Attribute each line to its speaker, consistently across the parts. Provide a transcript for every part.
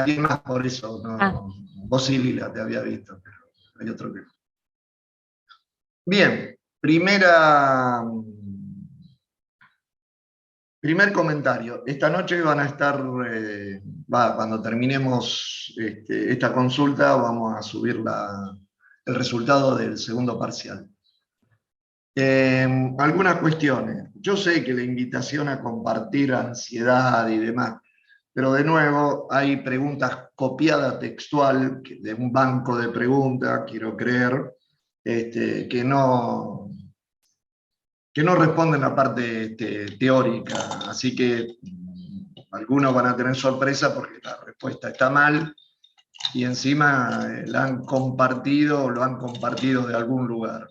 Speaker 1: alguien más, por eso. No, vos sí, Lila, te había visto, pero hay otro que no. Bien, primer comentario. Esta noche van a estar, cuando terminemos esta consulta, vamos a subir el resultado del segundo parcial. Algunas cuestiones. Yo sé que la invitación a compartir ansiedad y demás, pero de nuevo hay preguntas copiadas textual de un banco de preguntas, quiero creer, que no responden la parte teórica, así que algunos van a tener sorpresa porque la respuesta está mal y encima la han compartido o lo han compartido de algún lugar.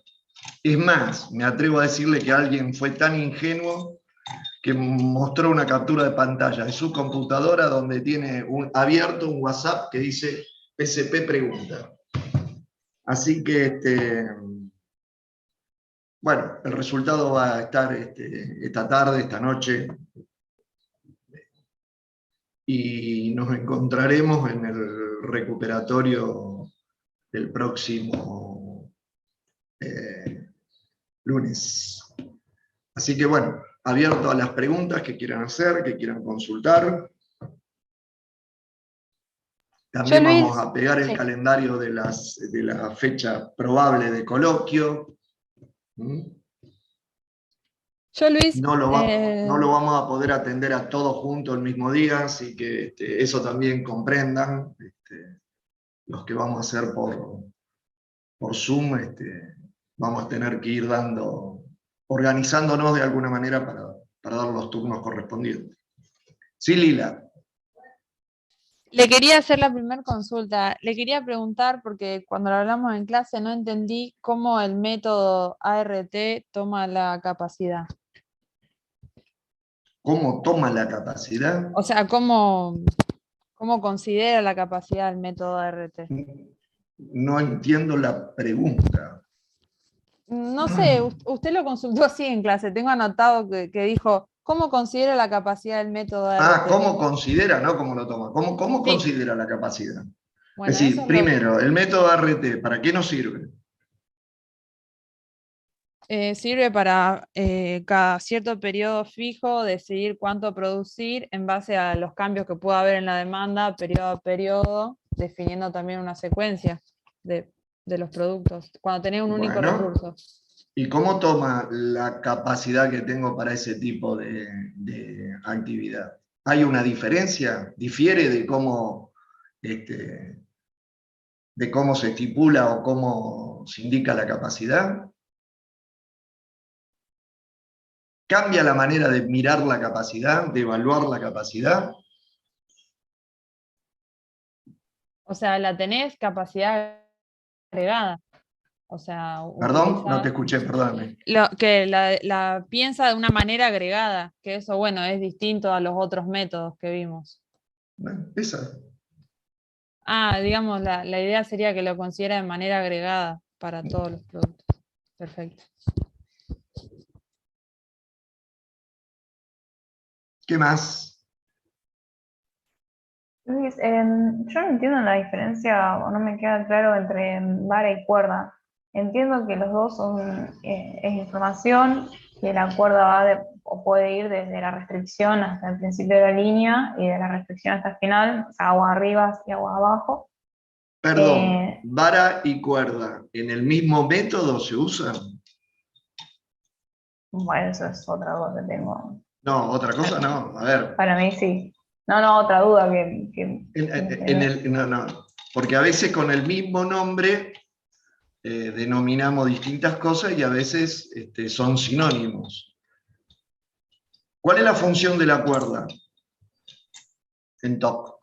Speaker 1: Es más, me atrevo a decirle que alguien fue tan ingenuo que mostró una captura de pantalla de su computadora donde tiene abierto un WhatsApp que dice PSP pregunta. Así que, bueno, el resultado va a estar esta tarde, esta noche, y nos encontraremos en el recuperatorio del próximo lunes. Así que bueno, abierto a las preguntas que quieran hacer, que quieran consultar. También vamos a pegar el calendario de la fecha probable de coloquio.
Speaker 2: Yo, Luis,
Speaker 1: no lo vamos a poder atender a todos juntos el mismo día, así que eso también comprendan. Los que vamos a hacer por Zoom, vamos a tener que ir organizándonos de alguna manera para dar los turnos correspondientes. Sí, Lila.
Speaker 2: Le quería hacer la primera consulta. Le quería preguntar, porque cuando lo hablamos en clase no entendí cómo el método ART toma la capacidad.
Speaker 1: ¿Cómo toma la capacidad?
Speaker 2: O sea, ¿cómo considera la capacidad del método ART?
Speaker 1: No entiendo la pregunta.
Speaker 2: No sé, usted lo consultó así en clase. Tengo anotado que dijo, ¿cómo considera la capacidad del método ART?
Speaker 1: ¿Cómo considera, no cómo lo toma? ¿Cómo
Speaker 2: Sí.
Speaker 1: considera la capacidad?
Speaker 2: Bueno,
Speaker 1: es decir, primero, el método ART, ¿para qué nos sirve?
Speaker 2: Sirve para cada cierto periodo fijo decidir cuánto producir en base a los cambios que pueda haber en la demanda periodo a periodo, definiendo también una secuencia de los productos, cuando tenés un único recurso.
Speaker 1: ¿Y cómo toma la capacidad que tengo para ese tipo de actividad? ¿Hay una diferencia? ¿Difiere de cómo se estipula o cómo se indica la capacidad? ¿Cambia la manera de mirar la capacidad, de evaluar la capacidad?
Speaker 2: O sea, la tenés capacidad agregada. O sea,
Speaker 1: Perdón, no te escuché, perdóname.
Speaker 2: Que la piensa de una manera agregada, que eso, bueno, es distinto a los otros métodos que vimos.
Speaker 1: Bueno, esa.
Speaker 2: Digamos, la idea sería que lo considera de manera agregada para todos los productos. Perfecto.
Speaker 1: ¿Qué más?
Speaker 3: Luis, yo no entiendo la diferencia, o no me queda claro, entre vara y cuerda. Entiendo que los dos es información, que la cuerda o puede ir desde la restricción hasta el principio de la línea y de la restricción hasta el final, o sea, agua arriba y agua abajo.
Speaker 1: Perdón, vara y cuerda, ¿en el mismo método se usan?
Speaker 3: Bueno, eso es otra duda que tengo.
Speaker 1: No, otra cosa no, a ver.
Speaker 3: Para mí sí. No, otra duda
Speaker 1: no, porque a veces con el mismo nombre denominamos distintas cosas y a veces son sinónimos. ¿Cuál es la función de la cuerda en TOC?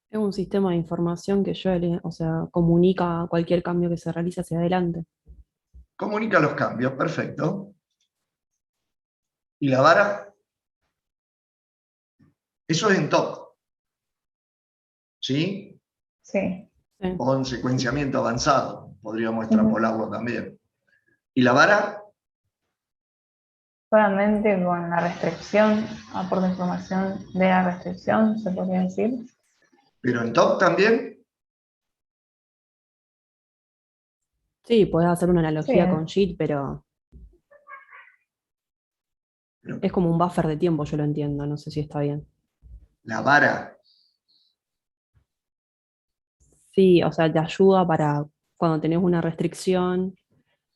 Speaker 4: Es un sistema de información que comunica cualquier cambio que se realice hacia adelante.
Speaker 1: Comunica los cambios, perfecto. ¿Y la vara? Eso es en TOC. ¿Sí?
Speaker 3: Sí.
Speaker 1: O en secuenciamiento avanzado, podríamos extrapolarlo también. ¿Y la vara?
Speaker 3: Solamente con la restricción, aporta información de la restricción, se podría decir.
Speaker 1: Pero en top también,
Speaker 4: Sí, podés hacer una analogía
Speaker 3: Sí.
Speaker 4: con JIT, pero
Speaker 1: pero
Speaker 4: es como un buffer de tiempo, yo lo entiendo, no sé si está bien.
Speaker 1: la vara,
Speaker 4: Sí, o sea, te ayuda para cuando tenés una restricción.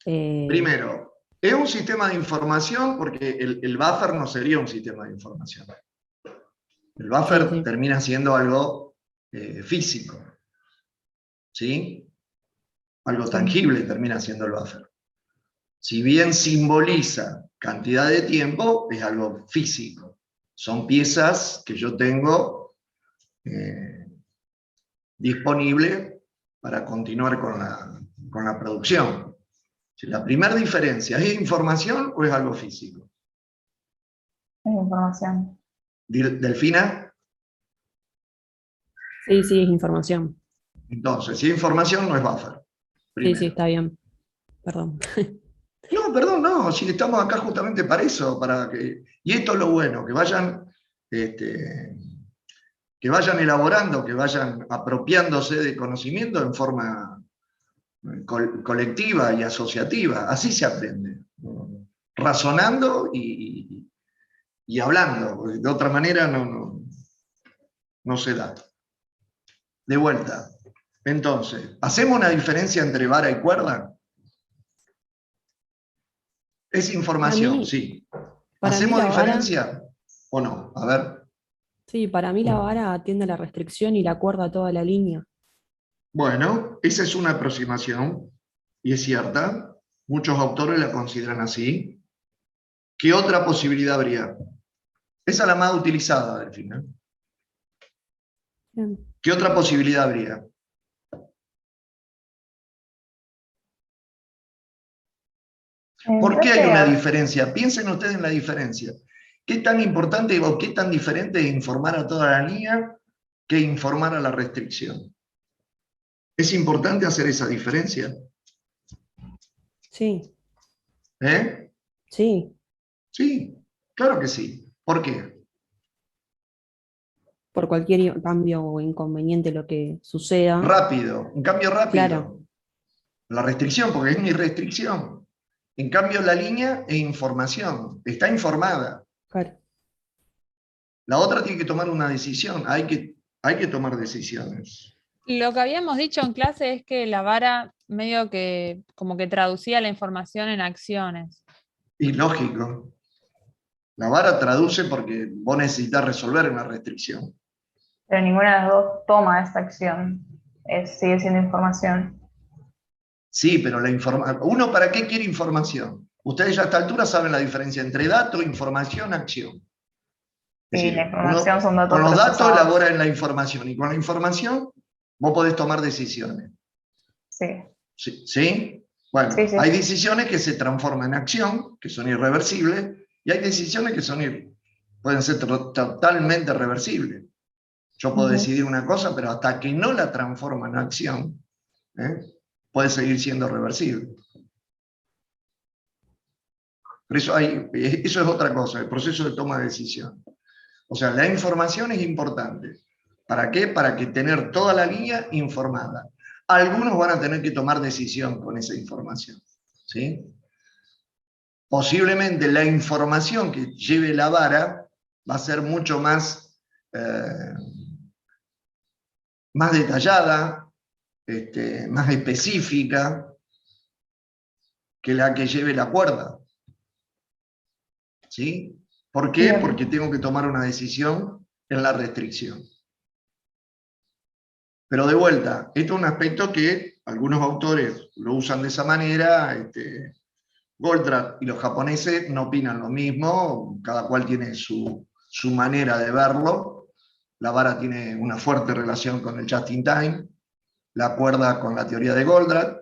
Speaker 4: eh,
Speaker 1: primero, es un sistema de información porque el buffer no sería un sistema de información. El
Speaker 4: sí,
Speaker 1: buffer
Speaker 4: sí,
Speaker 1: termina siendo algo físico, ¿sí? Algo
Speaker 3: Sí.
Speaker 1: tangible termina siendo el buffer. Si bien simboliza cantidad de tiempo, es algo físico. Son piezas que yo tengo disponibles para continuar con la producción. Si la primera diferencia es información o es algo físico.
Speaker 3: Es información.
Speaker 1: Delfina,
Speaker 4: sí, sí, es información.
Speaker 1: entonces, si es información no es buffer,
Speaker 4: Sí, sí,
Speaker 1: primero.
Speaker 4: está bien. Perdón.
Speaker 1: No, perdón, no, si estamos acá justamente para eso, y esto es lo bueno, este, que vayan elaborando, que vayan apropiándose de conocimiento en forma colectiva y asociativa, así se aprende, razonando y hablando, porque de otra manera no se da. De vuelta. Entonces, ¿hacemos una diferencia entre vara y cuerda? Es
Speaker 4: Para
Speaker 1: información,
Speaker 4: mí,
Speaker 1: sí.
Speaker 4: para mí
Speaker 1: ¿Hacemos
Speaker 4: la vara,
Speaker 1: diferencia o no? A ver.
Speaker 4: sí, para mí la vara atiende a la restricción y la cuerda a toda la línea.
Speaker 1: Bueno, esa es una aproximación y es cierta. Muchos autores la consideran así. ¿Qué otra posibilidad habría? Esa es la más utilizada, Delfina.
Speaker 4: Bien.
Speaker 1: ¿Qué otra posibilidad habría? ¿Por qué
Speaker 3: Creo
Speaker 1: hay una
Speaker 3: que
Speaker 1: diferencia? Piensen ustedes en la diferencia. ¿Qué tan importante o qué tan diferente es informar a toda la línea que informar a la restricción? ¿Es importante hacer esa diferencia?
Speaker 4: Sí,
Speaker 1: ¿Eh?
Speaker 4: sí,
Speaker 1: Sí, claro que sí. ¿Por qué?
Speaker 4: por cualquier cambio o inconveniente lo que suceda.
Speaker 1: Rápido, un cambio
Speaker 4: Claro,
Speaker 1: rápido. La restricción, porque es mi restricción. En cambio, la línea es información, está informada.
Speaker 4: claro.
Speaker 1: La otra tiene que tomar una decisión, hay que tomar decisiones.
Speaker 2: Lo que habíamos dicho en clase es que la vara medio que como que traducía la información en acciones.
Speaker 1: Y lógico, la vara traduce porque vos necesitas resolver una restricción.
Speaker 3: pero ninguna de las dos toma esta acción. Sigue siendo información.
Speaker 1: Sí, pero ¿uno para qué quiere información? Ustedes ya a esta altura saben la diferencia entre dato, información, acción. Es
Speaker 3: Sí, la
Speaker 1: decir,
Speaker 3: información
Speaker 1: uno
Speaker 3: son
Speaker 1: con
Speaker 3: datos
Speaker 1: los datos
Speaker 3: procesados.
Speaker 1: elabora en la información y con la información vos podés tomar decisiones.
Speaker 3: Sí,
Speaker 1: ¿Sí? ¿Sí? Bueno,
Speaker 3: sí, sí.
Speaker 1: hay decisiones que se transforman en acción, que son irreversibles, y hay decisiones que pueden ser totalmente reversibles. Yo puedo
Speaker 3: Ujú.
Speaker 1: decidir una cosa, pero hasta que no la transforma en acción, puede seguir siendo reversible. Pero eso es otra cosa, el proceso de toma de decisión. O sea, la información es importante. ¿Para qué? Para que tener toda la línea informada. Algunos van a tener que tomar decisión con esa información. ¿Sí? Posiblemente la información que lleve la vara va a ser mucho más detallada, más específica que la que lleve la cuerda. ¿Sí? ¿Por qué?
Speaker 3: Bien.
Speaker 1: Porque tengo que tomar una decisión en la restricción. Pero de vuelta, esto es un aspecto que algunos autores lo usan de esa manera. Goldratt y los japoneses no opinan lo mismo, cada cual tiene su manera de verlo. La vara tiene una fuerte relación con el just in time, la cuerda con la teoría de Goldratt,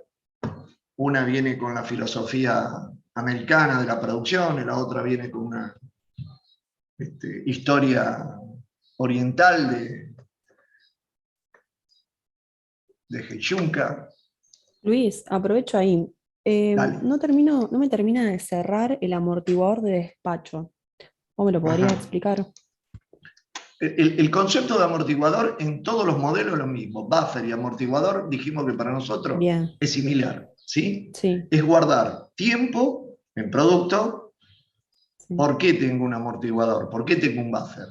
Speaker 1: una viene con la filosofía americana de la producción, y la otra viene con una historia oriental de Heijunka.
Speaker 4: Luis, aprovecho ahí.
Speaker 1: Dale.
Speaker 4: No me termina de cerrar el amortiguador de despacho. ¿Vos me lo podrías
Speaker 1: Ajá.
Speaker 4: explicar?
Speaker 1: El concepto de amortiguador en todos los modelos es lo mismo. Buffer y amortiguador, dijimos que para nosotros
Speaker 4: Bien,
Speaker 1: es similar, ¿sí?
Speaker 4: sí,
Speaker 1: Es guardar tiempo en producto.
Speaker 4: sí.
Speaker 1: ¿Por qué tengo un amortiguador? ¿Por qué tengo un buffer?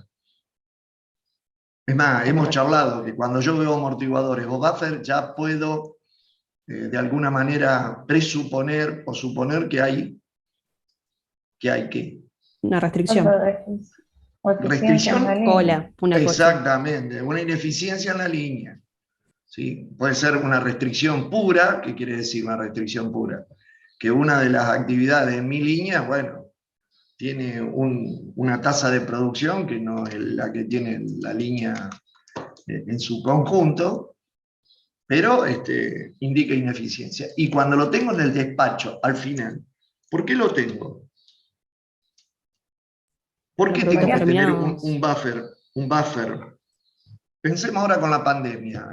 Speaker 1: Es más,
Speaker 4: Porque
Speaker 1: hemos charlado que cuando yo veo amortiguadores o buffer ya puedo de alguna manera presuponer o suponer que hay ¿qué?
Speaker 4: Una
Speaker 3: Falta
Speaker 4: restricción.
Speaker 3: de o eficiencia en la
Speaker 1: Restricción,
Speaker 3: línea.
Speaker 4: Cola, una cosa.
Speaker 1: exactamente, una ineficiencia en la línea. ¿Sí? Puede ser una restricción pura. ¿Qué quiere decir una restricción pura? Que una de las actividades en mi línea, bueno, tiene una tasa de producción que no es la que tiene la línea en su conjunto, pero indica ineficiencia. Y cuando lo tengo en el despacho, al final, ¿por qué lo tengo? ¿Por qué tengo que tener un buffer? Un buffer. Pensemos ahora con la pandemia,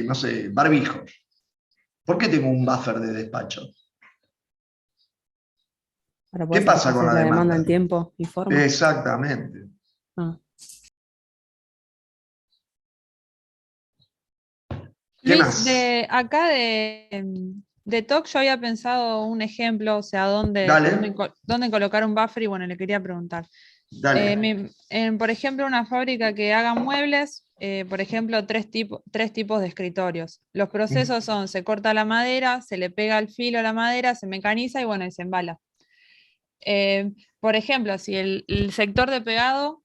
Speaker 1: no sé, barbijos. ¿Por qué tengo un buffer de despacho?
Speaker 4: Para
Speaker 1: ¿Qué
Speaker 4: poder
Speaker 1: pasa con
Speaker 4: satisfacer
Speaker 1: la
Speaker 4: la demanda
Speaker 1: demanda?
Speaker 4: en tiempo y forma.
Speaker 1: Exactamente.
Speaker 4: Ah,
Speaker 1: ¿Qué
Speaker 2: Luis,
Speaker 1: más?
Speaker 2: de TOC yo había pensado un ejemplo, o sea,
Speaker 1: Dale,
Speaker 2: dónde colocar un buffer y bueno, le quería preguntar.
Speaker 1: dale.
Speaker 2: Por ejemplo, una fábrica que haga muebles, por ejemplo, tres tipos de escritorios. Los procesos son, se corta la madera, se le pega el filo a la madera, se mecaniza y bueno, y se embala. Por ejemplo, si el sector de pegado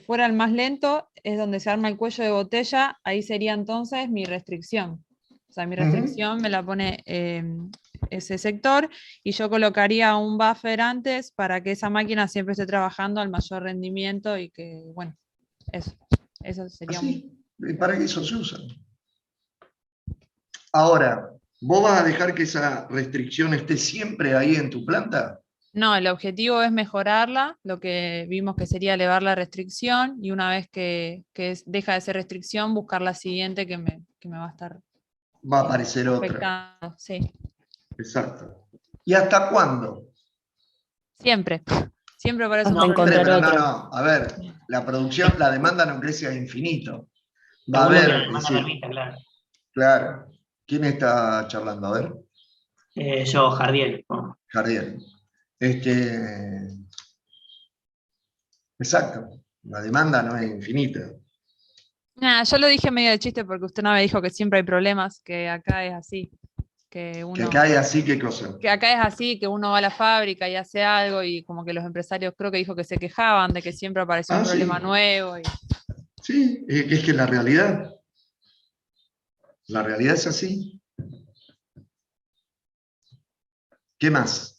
Speaker 2: fuera el más lento, es donde se arma el cuello de botella, ahí sería entonces mi restricción. O sea, mi restricción me la pone ese sector y yo colocaría un buffer antes para que esa máquina siempre esté trabajando al mayor rendimiento y que, bueno, eso sería
Speaker 1: Así, ¿para qué eso se usa? Ahora, ¿vos vas a dejar que esa restricción esté siempre ahí en tu planta?
Speaker 2: No, el objetivo es mejorarla, lo que vimos que sería elevar la restricción y una vez que deja de ser restricción, buscar la siguiente que me va a estar
Speaker 1: Va a aparecer otra.
Speaker 2: afectando. Sí,
Speaker 1: Exacto. ¿Y hasta cuándo?
Speaker 2: siempre, siempre parece
Speaker 4: hasta
Speaker 2: un
Speaker 1: Siempre,
Speaker 2: problema.
Speaker 4: encontrar
Speaker 1: pero
Speaker 4: otro.
Speaker 1: no. A ver, la producción, la demanda no crece a infinito. Va a
Speaker 5: Según lo que la
Speaker 1: haber, es
Speaker 5: demanda
Speaker 1: decir,
Speaker 5: permita, claro.
Speaker 1: claro. ¿Quién está charlando? A ver,
Speaker 5: Yo, Jardiel. Bueno,
Speaker 1: Jardiel. Exacto. La demanda no es infinita.
Speaker 2: Nah, yo lo dije medio de chiste porque usted no me dijo que siempre hay problemas, que acá es así, que
Speaker 1: Que cae así, ¿qué cosa?
Speaker 2: que acá es así, que uno va a la fábrica y hace algo y como que los empresarios creo que dijo que se quejaban de que siempre apareció un
Speaker 1: Ah,
Speaker 2: problema
Speaker 1: sí.
Speaker 2: nuevo.
Speaker 1: Sí, es que la realidad es así. ¿Qué más?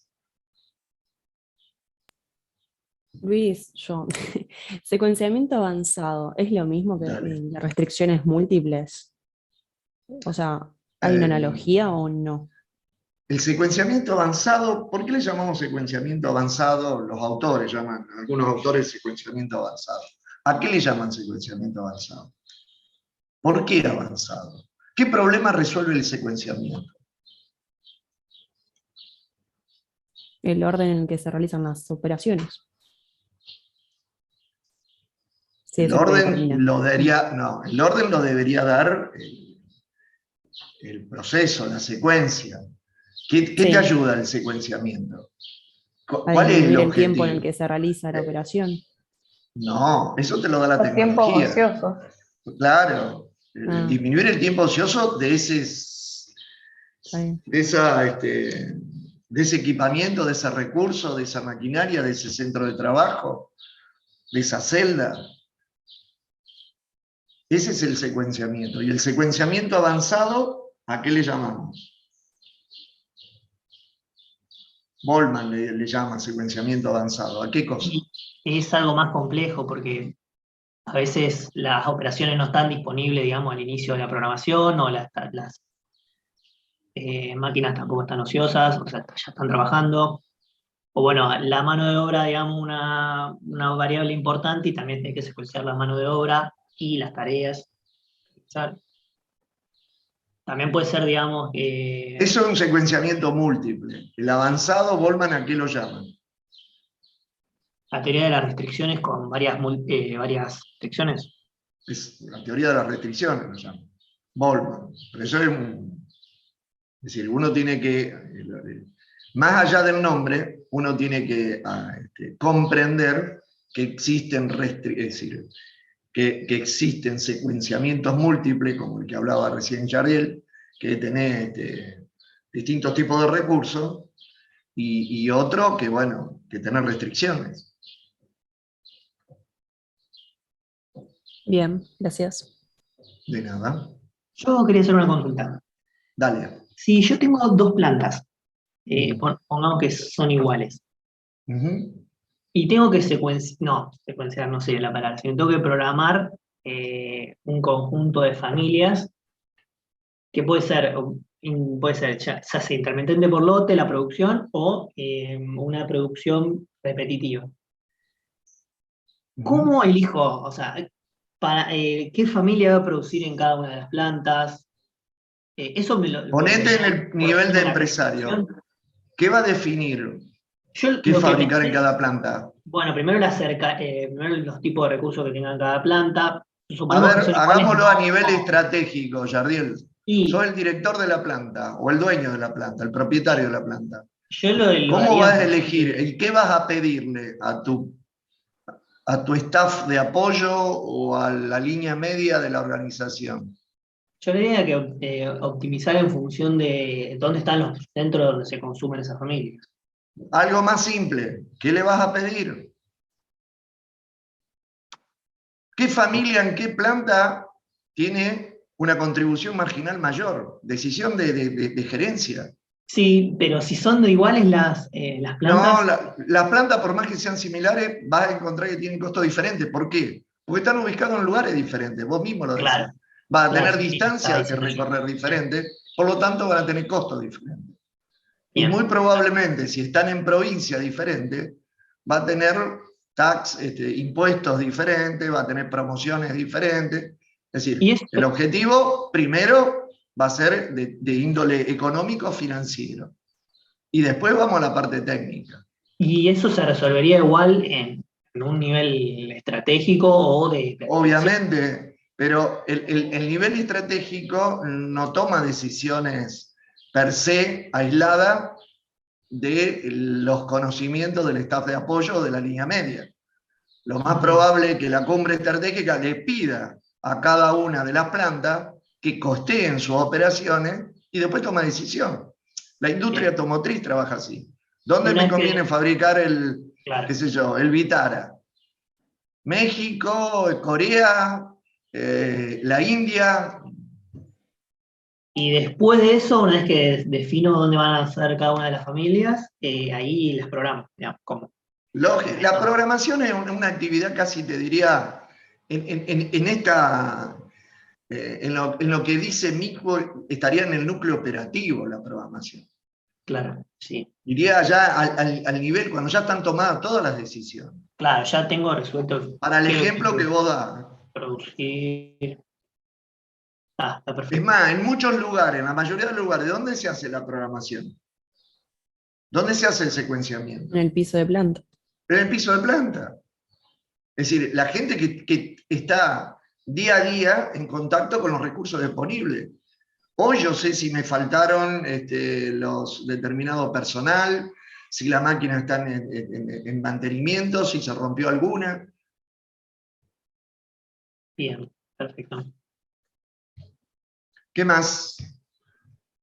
Speaker 4: Luis, yo, secuenciamiento avanzado, ¿es lo mismo que
Speaker 1: Dale.
Speaker 4: las restricciones múltiples? O sea, ¿hay una
Speaker 1: Eh,
Speaker 4: analogía o no?
Speaker 1: el secuenciamiento avanzado, ¿por qué le llamamos secuenciamiento avanzado? Los autores llaman, algunos autores, secuenciamiento avanzado. ¿A qué le llaman secuenciamiento avanzado? ¿Por qué avanzado? ¿Qué problema resuelve el secuenciamiento?
Speaker 4: El orden en el que se realizan las operaciones. Si
Speaker 1: El
Speaker 4: eso
Speaker 1: orden
Speaker 4: predetermina.
Speaker 1: lo debería, no, el orden lo debería dar el proceso, la secuencia. ¿Qué te
Speaker 4: Sí,
Speaker 1: ayuda el secuenciamiento?
Speaker 4: a
Speaker 1: ¿Cuál es el
Speaker 4: disminuir el tiempo en el
Speaker 1: objetivo?
Speaker 4: que se realiza la operación.
Speaker 1: No, eso te lo da la
Speaker 3: Los tiempos
Speaker 1: tecnología.
Speaker 3: ociosos.
Speaker 1: Claro,
Speaker 4: Ah,
Speaker 1: disminuir el tiempo ocioso de
Speaker 4: está bien.
Speaker 1: de ese equipamiento, de ese recurso, de esa maquinaria, de ese centro de trabajo, de esa celda. Ese es el secuenciamiento. Y el secuenciamiento avanzado, ¿a qué le llamamos? Boltzmann le llama secuenciamiento avanzado. ¿A qué cosa?
Speaker 5: y es algo más complejo porque a veces las operaciones no están disponibles, digamos, al inicio de la programación o las máquinas tampoco están ociosas, o sea, ya están trabajando. O bueno, la mano de obra, digamos, una variable importante y también hay que secuenciar la mano de obra y las tareas. ¿Sabes? También puede ser, digamos,
Speaker 1: Eso es un secuenciamiento múltiple. El avanzado, Boltzmann, ¿a qué lo llaman?
Speaker 5: la teoría de las restricciones con varias restricciones.
Speaker 1: Es la teoría de las restricciones, lo llaman. Boltzmann. Pero eso es decir, uno tiene que, más allá del nombre, uno tiene que comprender que existen que existen secuenciamientos múltiples, como el que hablaba recién Jardiel, que tenés distintos tipos de recursos, y otro que, bueno, que tener restricciones.
Speaker 4: Bien, gracias.
Speaker 1: De nada.
Speaker 5: Yo quería hacer una consulta.
Speaker 1: Dale.
Speaker 5: Si yo tengo dos plantas, pongamos que son iguales,
Speaker 1: Ujú.
Speaker 5: y tengo que secuenciar no sé la palabra, sino tengo que programar un conjunto de familias que puede ser ya sea intermitente por lote, la producción, o una producción repetitiva. ¿Cómo elijo? O sea, ¿qué familia va a producir en cada una de las plantas? Eso
Speaker 1: Ponete en el nivel de
Speaker 5: la
Speaker 1: empresario.
Speaker 5: planificación.
Speaker 1: ¿Qué va a definir
Speaker 5: Yo
Speaker 1: qué
Speaker 5: lo que
Speaker 1: fabricar en
Speaker 5: pensé,
Speaker 1: cada planta?
Speaker 5: bueno, primero primero los tipos de recursos que tengan cada planta.
Speaker 1: A
Speaker 5: Suponemos que
Speaker 1: ver,
Speaker 5: son iguales.
Speaker 1: hagámoslo a nivel
Speaker 5: No.
Speaker 1: estratégico, Jardiel.
Speaker 5: Y
Speaker 1: Sos el director de la planta, o el dueño de la planta, el propietario de la planta.
Speaker 5: yo lo
Speaker 1: ¿Cómo
Speaker 5: haría
Speaker 1: vas a
Speaker 5: en
Speaker 1: elegir?
Speaker 5: función de-
Speaker 1: ¿Y qué vas a pedirle a tu staff de apoyo o a la línea media de la organización?
Speaker 5: Yo diría que optimizar en función de dónde están los centros donde se consumen esas familias.
Speaker 1: Algo más simple, ¿qué le vas a pedir? ¿Qué familia en qué planta tiene una contribución marginal mayor? Decisión de gerencia.
Speaker 5: Sí, pero si son de iguales las
Speaker 1: No,
Speaker 5: plantas,
Speaker 1: las plantas, por más que sean similares, vas a encontrar que tienen costos diferentes. ¿Por qué? Porque están ubicados en lugares diferentes, vos mismo lo decís.
Speaker 5: claro,
Speaker 1: Van a
Speaker 5: claro,
Speaker 1: tener
Speaker 5: sí, estaba
Speaker 1: distancias que
Speaker 5: diciendo yo.
Speaker 1: recorrer diferentes, por lo tanto van a tener costos diferentes. Y
Speaker 5: Bien.
Speaker 1: muy probablemente, si están en provincia diferente, va a tener impuestos diferentes, va a tener promociones diferentes. Es decir,
Speaker 5: Y esto,
Speaker 1: el objetivo primero va a ser de índole económico-financiero. Y después vamos a la parte técnica.
Speaker 5: y eso se resolvería igual en un nivel estratégico o de planificación.
Speaker 1: Obviamente, pero el nivel estratégico no toma decisiones per se aisladas de los conocimientos del staff de apoyo o de la línea media. Lo más probable es que la cumbre estratégica le pida a cada una de las plantas que costeen sus operaciones y después toma decisión. La industria
Speaker 5: Bien.
Speaker 1: automotriz trabaja así.
Speaker 5: Y
Speaker 1: ¿Dónde
Speaker 5: una
Speaker 1: me
Speaker 5: vez
Speaker 1: conviene fabricar
Speaker 5: claro.
Speaker 1: qué sé yo, el Vitara? México, Corea, la India.
Speaker 5: Y después de eso, una vez que defino dónde van a ser cada una de las familias, ahí las programo, digamos, ¿cómo?
Speaker 1: La programación es una actividad casi, te diría, en lo que dice Mico, estaría en el núcleo operativo la programación.
Speaker 5: Claro, sí.
Speaker 1: Iría ya al nivel, cuando ya están tomadas todas las decisiones.
Speaker 5: Claro, ya tengo resuelto
Speaker 1: Para el
Speaker 5: qué
Speaker 1: ejemplo que vos das.
Speaker 5: producir. Está
Speaker 1: Es
Speaker 5: perfecto.
Speaker 1: más, en muchos lugares, en la mayoría de los lugares, ¿dónde se hace la programación? ¿Dónde se hace el secuenciamiento?
Speaker 4: En el piso de planta.
Speaker 1: En el piso de planta. Es decir, la gente que está día a día en contacto con los recursos disponibles. Hoy yo sé si me faltaron los determinado personal, si la máquina está en mantenimiento, si se rompió alguna.
Speaker 5: Bien, perfecto.
Speaker 1: ¿Qué más?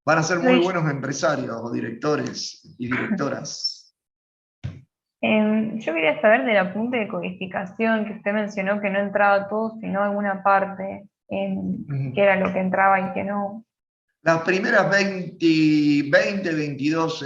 Speaker 1: Van a ser muy
Speaker 3: Sí.
Speaker 1: buenos empresarios o directores y directoras.
Speaker 3: Yo quería saber del apunte de codificación que usted mencionó que no entraba todo, sino alguna parte, qué era lo que entraba y qué no.
Speaker 1: Las primeras 22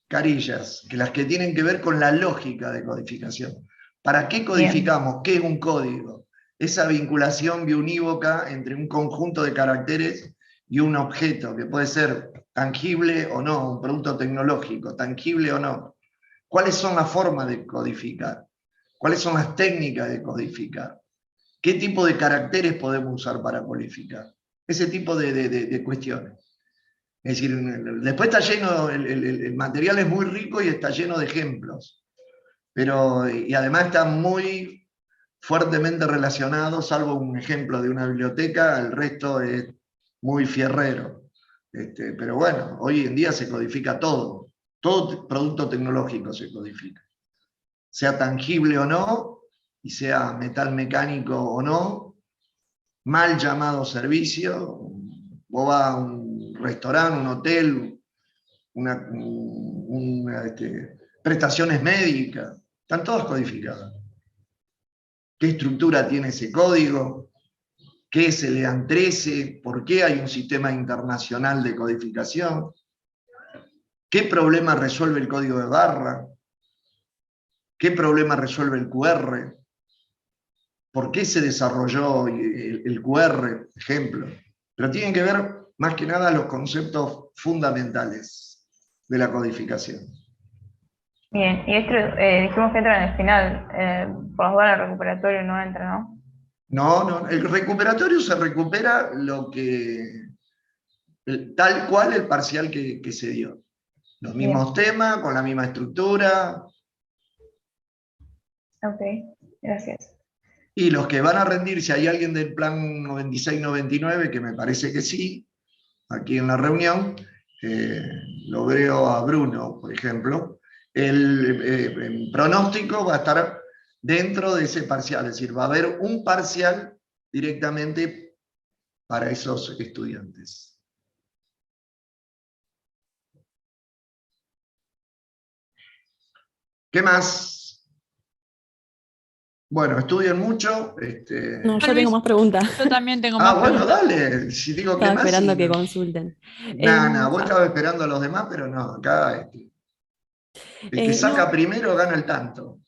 Speaker 1: carillas, las que tienen que ver con la lógica de codificación. ¿Para qué codificamos? ¿Qué es un código? Esa vinculación biunívoca entre un conjunto de caracteres y un objeto, que puede ser tangible o no, un producto tecnológico, tangible o no. ¿Cuáles son las formas de codificar? ¿Cuáles son las técnicas de codificar? ¿Qué tipo de caracteres podemos usar para codificar? Ese tipo de cuestiones. Es decir, después está lleno, el material es muy rico y está lleno de ejemplos. Y además está muy fuertemente relacionado, salvo un ejemplo de una biblioteca, el resto es muy fierrero. Pero bueno, hoy en día se codifica todo producto tecnológico se codifica, sea tangible o no, y sea metal mecánico o no, mal llamado servicio. Vos vas a un restaurante, un hotel, prestaciones médicas, están todas codificadas. ¿Qué estructura tiene ese código? ¿Qué es el EAN 13? ¿Por qué hay un sistema internacional de codificación? ¿Qué problema resuelve el código de barra? ¿Qué problema resuelve el QR? ¿Por qué se desarrolló el QR, ejemplo? Pero tienen que ver más que nada los conceptos fundamentales de la codificación.
Speaker 3: Bien, y esto dijimos que entra en el final, por las dudas el recuperatorio no entra, ¿no?
Speaker 1: No, el recuperatorio se recupera tal cual el parcial que se dio. Los mismos temas, con la misma estructura.
Speaker 3: Ok, gracias.
Speaker 1: Y los que van a rendir, si hay alguien del plan 96-99, que me parece que sí, aquí en la reunión, lo veo a Bruno, por ejemplo, el pronóstico va a estar dentro de ese parcial, es decir, va a haber un parcial directamente para esos estudiantes. ¿Qué más? Bueno, estudien mucho.
Speaker 4: No, yo tengo más preguntas.
Speaker 2: Yo también tengo más
Speaker 1: Bueno,
Speaker 2: preguntas.
Speaker 1: dale. Si digo que
Speaker 4: Estaba
Speaker 1: más.
Speaker 4: esperando
Speaker 1: Sí,
Speaker 4: que
Speaker 1: no.
Speaker 4: consulten.
Speaker 1: Nada, vos estabas esperando a los demás, pero no, acá el que saca
Speaker 4: No,
Speaker 1: primero gana el tanto.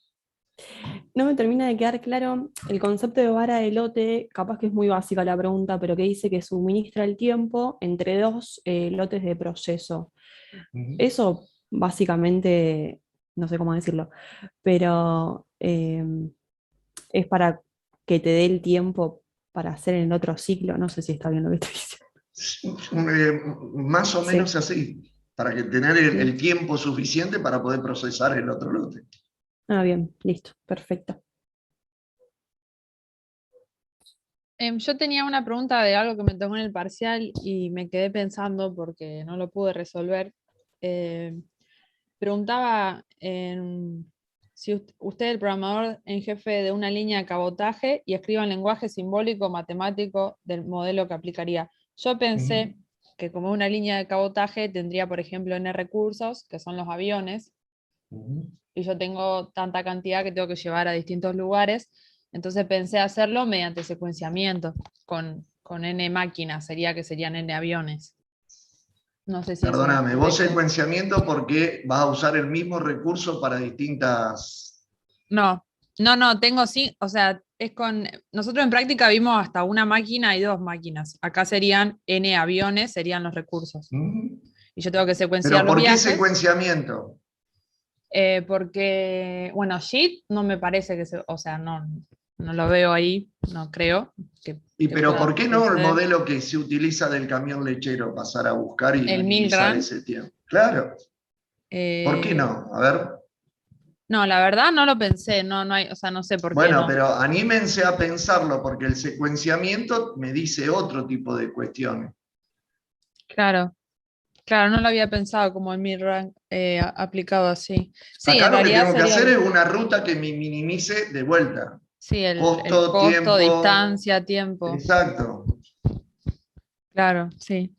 Speaker 4: no me termina de quedar claro el concepto de vara de lote, capaz que es muy básica la pregunta, pero que dice que suministra el tiempo entre dos lotes de proceso. Eso básicamente, no sé cómo decirlo, pero es para que te dé el tiempo para hacer en el otro ciclo. No sé si está bien lo que estoy diciendo.
Speaker 1: Más o menos
Speaker 4: Sí,
Speaker 1: así, para que tener el
Speaker 4: bien.
Speaker 1: tiempo suficiente para poder procesar el otro lote.
Speaker 4: Ah, bien, listo, perfecto.
Speaker 2: Yo tenía una pregunta de algo que me tocó en el parcial y me quedé pensando porque no lo pude resolver. Preguntaba si usted es el programador en jefe de una línea de cabotaje y escriba un lenguaje simbólico matemático del modelo que aplicaría. Yo pensé que como una línea de cabotaje tendría, por ejemplo, N recursos, que son los aviones, y yo tengo tanta cantidad que tengo que llevar a distintos lugares, entonces pensé hacerlo mediante secuenciamiento, con N máquinas, serían N aviones. No sé si eso es
Speaker 1: Perdóname, vos
Speaker 2: correcto.
Speaker 1: secuenciamiento porque vas a usar el mismo recurso para distintas...
Speaker 2: No, tengo sí, o sea, nosotros en práctica vimos hasta una máquina y dos máquinas. Acá serían N aviones, serían los recursos. Y yo tengo que secuenciar
Speaker 1: ¿Pero
Speaker 2: los
Speaker 1: por qué
Speaker 2: viajes.
Speaker 1: secuenciamiento?
Speaker 2: Porque, bueno, JIT no me parece o sea, no lo veo ahí, no creo.
Speaker 1: Pero ¿por qué no el
Speaker 2: suceder.
Speaker 1: modelo que se utiliza del camión lechero, pasar a buscar y
Speaker 2: El
Speaker 1: minimizar
Speaker 2: Milran.
Speaker 1: ese tiempo? Claro. ¿Por qué no? A ver.
Speaker 2: No, la verdad no lo pensé, no hay, o sea, no sé por qué
Speaker 1: Bueno,
Speaker 2: no.
Speaker 1: pero anímense a pensarlo, porque el secuenciamiento me dice otro tipo de cuestiones.
Speaker 2: Claro, no lo había pensado como el Milran aplicado así. Sí,
Speaker 1: Acá
Speaker 2: en
Speaker 1: lo que
Speaker 2: realidad
Speaker 1: tengo que
Speaker 2: sería
Speaker 1: hacer es una ruta que me minimice de vuelta.
Speaker 2: sí, el
Speaker 1: Costo,
Speaker 2: costo,
Speaker 1: tiempo.
Speaker 2: distancia, tiempo.
Speaker 1: Exacto.
Speaker 2: Claro, sí.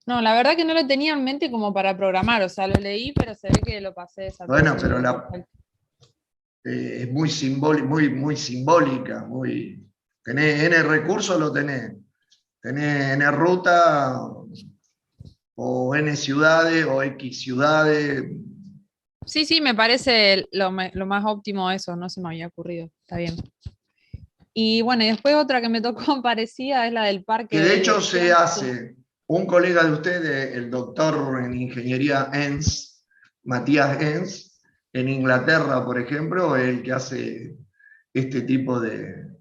Speaker 2: No, la verdad que no lo tenía en mente como para programar, o sea, lo leí, pero se ve que lo pasé
Speaker 1: Bueno, pero
Speaker 2: desapercibido.
Speaker 1: es muy simbólica. Tenés N recursos, lo tenés. Tenés N ruta, o N ciudades, o X ciudades.
Speaker 2: Sí, me parece lo más óptimo eso, no se me había ocurrido, está bien. Y bueno, y después otra que me tocó parecida es la del parque
Speaker 1: Que
Speaker 2: de
Speaker 1: de hecho se
Speaker 2: diversión.
Speaker 1: hace, un colega de ustedes, el doctor en ingeniería Enns, Matías Enns, en Inglaterra, por ejemplo, es el que hace este tipo de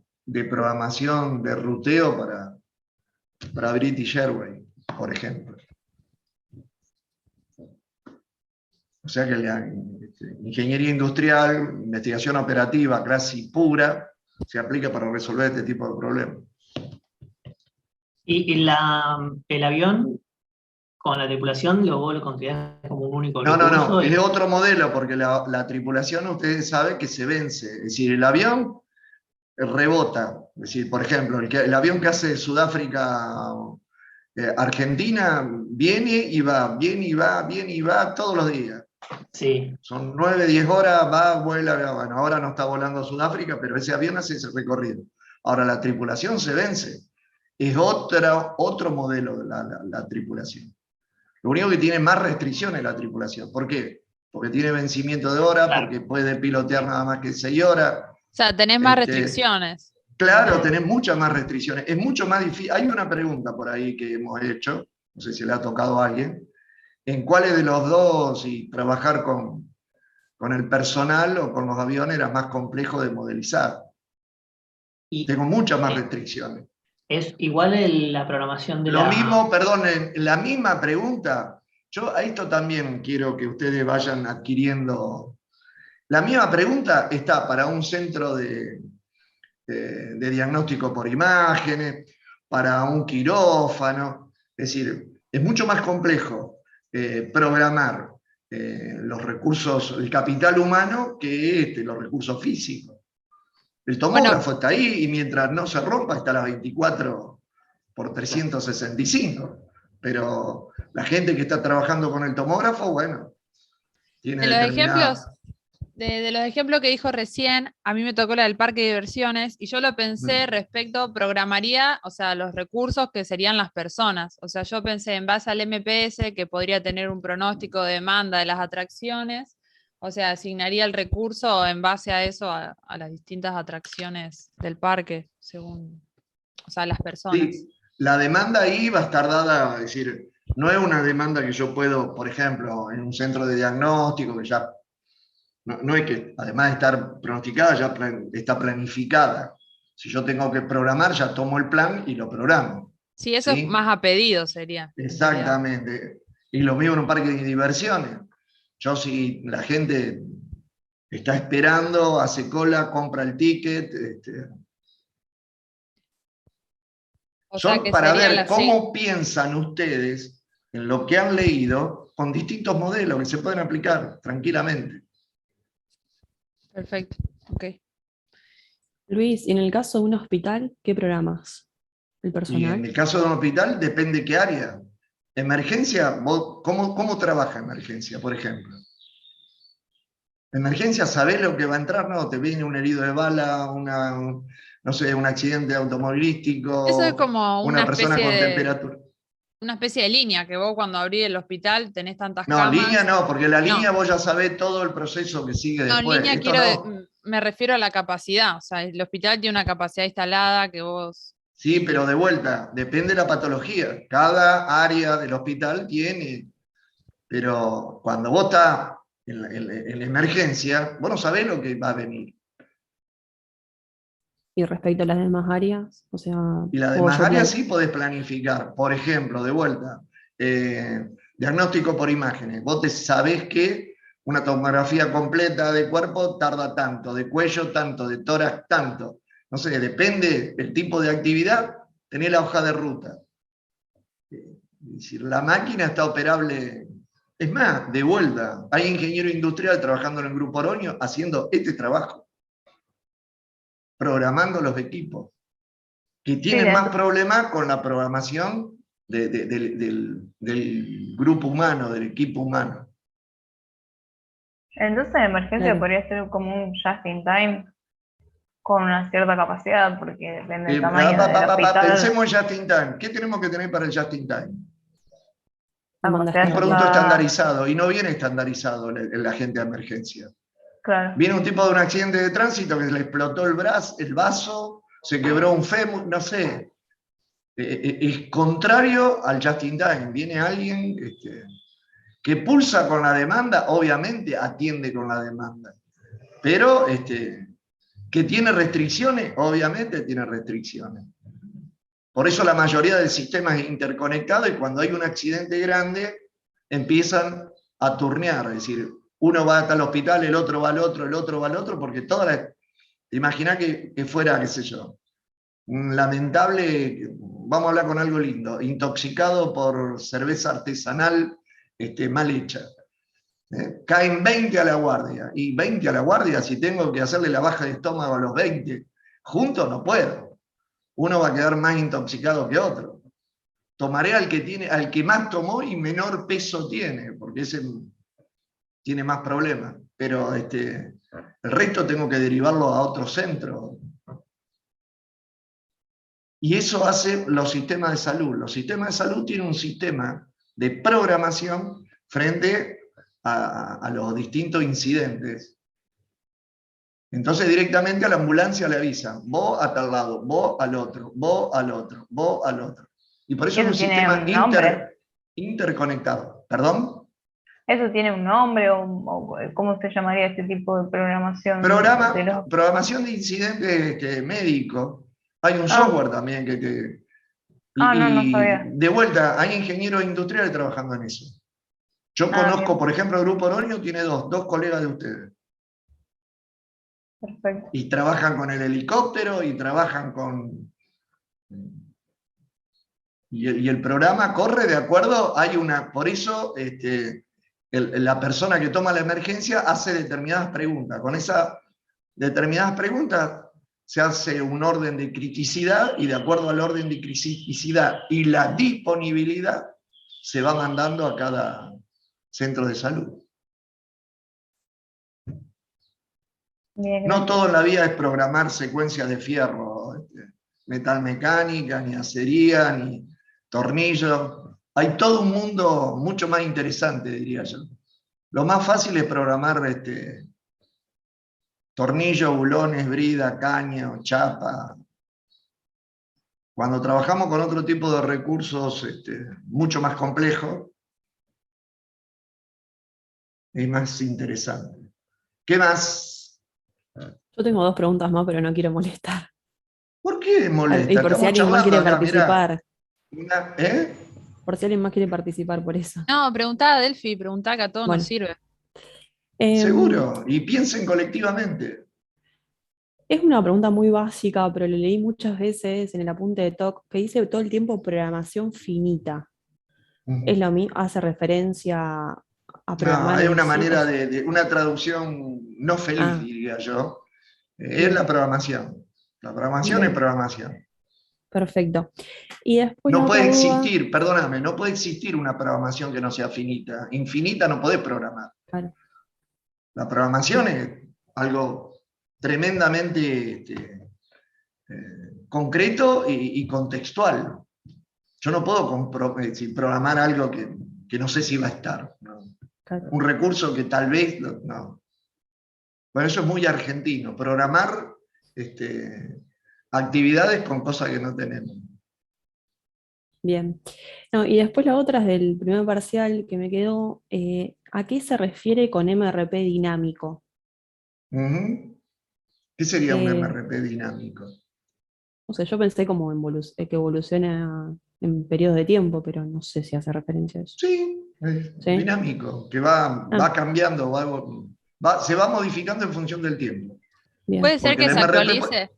Speaker 1: programación de ruteo para British Airways, por ejemplo. O sea que la ingeniería industrial, investigación operativa casi pura, se aplica para resolver este tipo de problemas.
Speaker 5: ¿Y el avión con la tripulación vos lo considerás como un único
Speaker 1: No,
Speaker 5: recurso?
Speaker 1: es otro modelo, porque la tripulación ustedes saben que se vence. Es decir, el avión rebota. Es decir, por ejemplo, el avión que hace Sudáfrica Argentina viene y va, viene y va, viene y va todos los días.
Speaker 5: Sí.
Speaker 1: Son 9, 10 horas, va, vuela, bueno, ahora no está volando a Sudáfrica, pero ese avión hace ese recorrido. Ahora la tripulación se vence. Es otro modelo de la tripulación. Lo único que tiene más restricciones la tripulación. ¿Por qué? Porque tiene vencimiento de hora,
Speaker 5: Claro.
Speaker 1: porque puede pilotear nada más que 6 horas.
Speaker 2: O sea, tenés más restricciones.
Speaker 1: Claro, tenés muchas más restricciones. Es mucho más difícil. Hay una pregunta por ahí que hemos hecho, no sé si le ha tocado a alguien, en cuáles de los dos, y trabajar con el personal o con los aviones era más complejo de modelizar.
Speaker 5: Y
Speaker 1: Tengo muchas más restricciones.
Speaker 5: es igual la programación de
Speaker 1: Lo mismo, perdón, la misma pregunta, yo a esto también quiero que ustedes vayan adquiriendo. La misma pregunta está para un centro de diagnóstico por imágenes, para un quirófano, es decir, es mucho más complejo programar los recursos, el capital humano que los recursos físicos. El tomógrafo está ahí y mientras no se rompa está a las 24 por 365. Pero la gente que está trabajando con el tomógrafo, bueno, tiene determinada...
Speaker 2: De los ejemplos que dijo recién, a mí me tocó la del parque de diversiones y yo lo pensé respecto, programaría, o sea, los recursos que serían las personas. O sea, yo pensé en base al MPS que podría tener un pronóstico de demanda de las atracciones, o sea, asignaría el recurso en base a eso a las distintas atracciones del parque, según, o sea, las personas.
Speaker 1: Sí, la demanda ahí va a estar dada, es decir, no es una demanda que yo puedo, por ejemplo, en un centro de diagnóstico que ya... No es que, además de estar pronosticada, ya está planificada. Si yo tengo que programar, ya tomo el plan y lo programo.
Speaker 2: Sí, eso es más a pedido sería.
Speaker 1: Exactamente. Y lo mismo en un parque de diversiones. Yo, si la gente está esperando, hace cola, compra el ticket. Son para ver cómo piensan ustedes en lo que han leído con distintos modelos que se pueden aplicar tranquilamente.
Speaker 2: Perfecto, ok.
Speaker 4: Luis, y en el caso de un hospital, ¿qué programas? ¿El personal?
Speaker 1: Y en el caso de un hospital, depende qué área. Emergencia, ¿cómo trabaja emergencia, por ejemplo? Emergencia, ¿sabés lo que va a entrar? No, te viene un herido de bala, no sé, un accidente automovilístico,
Speaker 2: eso es como
Speaker 1: una persona con temperatura.
Speaker 2: Una especie de línea, que vos cuando abrís el hospital tenés tantas
Speaker 1: No,
Speaker 2: camas.
Speaker 1: línea no, porque la línea vos ya sabés todo el proceso que sigue después.
Speaker 2: Línea me refiero a la capacidad, o sea, el hospital tiene una capacidad instalada que vos...
Speaker 1: Sí, pero de vuelta, depende de la patología. Cada área del hospital tiene, pero cuando vos estás en la emergencia, vos no sabés lo que va a venir.
Speaker 4: Y respecto a las demás áreas, o sea...
Speaker 1: Y las demás áreas sí podés planificar. Por ejemplo, de vuelta, diagnóstico por imágenes. Vos sabés que una tomografía completa de cuerpo tarda tanto, de cuello tanto, de tórax tanto. No sé, depende del tipo de actividad, tenés la hoja de ruta. Es decir, la máquina está operable. Es más, de vuelta, hay ingeniero industrial trabajando en el Grupo Oroño haciendo este trabajo, programando los equipos, que tienen más problemas con la programación del grupo humano, del equipo humano.
Speaker 3: Entonces, emergencia podría ser como un just in time con una cierta capacidad, porque depende del tamaño del hospital.
Speaker 1: Pensemos en just in time. ¿Qué tenemos que tener para el just in time?
Speaker 3: Un
Speaker 1: producto estandarizado, y no viene estandarizado el agente de emergencia.
Speaker 3: Claro.
Speaker 1: Viene un tipo de un accidente de tránsito que le explotó el vaso, se quebró un fémur, no sé. Es contrario al just in time. Viene alguien que pulsa con la demanda, obviamente atiende con la demanda. Pero que tiene restricciones, obviamente tiene restricciones. Por eso la mayoría del sistema es interconectado y cuando hay un accidente grande empiezan a turnear, es decir, uno va hasta el hospital, el otro va al otro, el otro va al otro, porque todas Imagina que fuera, qué sé yo, un lamentable, vamos a hablar con algo lindo, intoxicado por cerveza artesanal mal hecha. Caen 20 a la guardia, y 20 a la guardia, si tengo que hacerle la baja de estómago a los 20, juntos no puedo. Uno va a quedar más intoxicado que otro. Tomaré al que más tomó y menor peso tiene, porque ese tiene más problemas. Pero el resto tengo que derivarlo a otro centro. Y eso hace los sistemas de salud. Los sistemas de salud tienen un sistema de programación frente a los distintos incidentes. Entonces directamente a la ambulancia le avisan, vos a tal lado, vos al otro, vos al otro, vos al otro. Y por eso es un sistema interconectado. ¿Perdón?
Speaker 3: ¿Eso tiene un nombre o cómo se llamaría este tipo de programación?
Speaker 1: Programación de incidentes médicos. Hay un software también que te...
Speaker 3: no sabía.
Speaker 1: De vuelta, hay ingenieros industriales trabajando en eso. Yo conozco,
Speaker 3: bien.
Speaker 1: por ejemplo, el Grupo Oroño tiene dos colegas de ustedes.
Speaker 3: Perfecto.
Speaker 1: Y trabajan con el helicóptero y trabajan con... Y el programa corre de acuerdo, por eso la persona que toma la emergencia hace determinadas preguntas. Con esas determinadas preguntas se hace un orden de criticidad y de acuerdo al orden de criticidad y la disponibilidad se va mandando a cada centro de salud.
Speaker 3: Bien,
Speaker 1: no todo en la vida es programar secuencias de fierro, metalmecánica, ni acería, ni tornillos. Hay todo un mundo mucho más interesante, diría yo. Lo más fácil es programar tornillos, bulones, brida, caña, chapa. Cuando trabajamos con otro tipo de recursos mucho más complejos, es más interesante. ¿Qué más?
Speaker 4: Yo tengo 2 preguntas más, pero no quiero molestar.
Speaker 1: ¿Por qué molesta?
Speaker 4: Y por si alguien más quiere participar.
Speaker 1: ¿Eh?
Speaker 4: Por si alguien más quiere participar, por eso.
Speaker 2: No, preguntá a Delphi, preguntá que a todos nos sirve.
Speaker 1: Seguro, y piensen colectivamente.
Speaker 4: Es una pregunta muy básica, pero lo leí muchas veces en el apunte de TOC, que dice todo el tiempo programación finita. Es lo mismo, hace referencia a programar.
Speaker 1: No, es una manera de una traducción no feliz, diría yo. Es la programación. La programación es programación.
Speaker 4: Perfecto. Y después
Speaker 1: no puede existir, perdóname, no puede existir una programación que no sea finita. Infinita no podés programar.
Speaker 4: Claro.
Speaker 1: La programación es algo tremendamente concreto y contextual. Yo no puedo programar algo que no sé si va a estar, ¿no?
Speaker 4: Claro.
Speaker 1: Un recurso que tal vez no. Bueno, eso es muy argentino, programar actividades con cosas que no tenemos.
Speaker 4: Bien. No, y después la otra es del primer parcial que me quedó. ¿A qué se refiere con MRP dinámico?
Speaker 1: ¿Qué sería un MRP dinámico?
Speaker 4: O sea, yo pensé como que evoluciona en periodos de tiempo, pero no sé si hace referencia a eso.
Speaker 1: Sí, dinámico, que va cambiando, se va modificando en función del tiempo.
Speaker 4: Bien.
Speaker 2: ¿Puede ser que se actualice?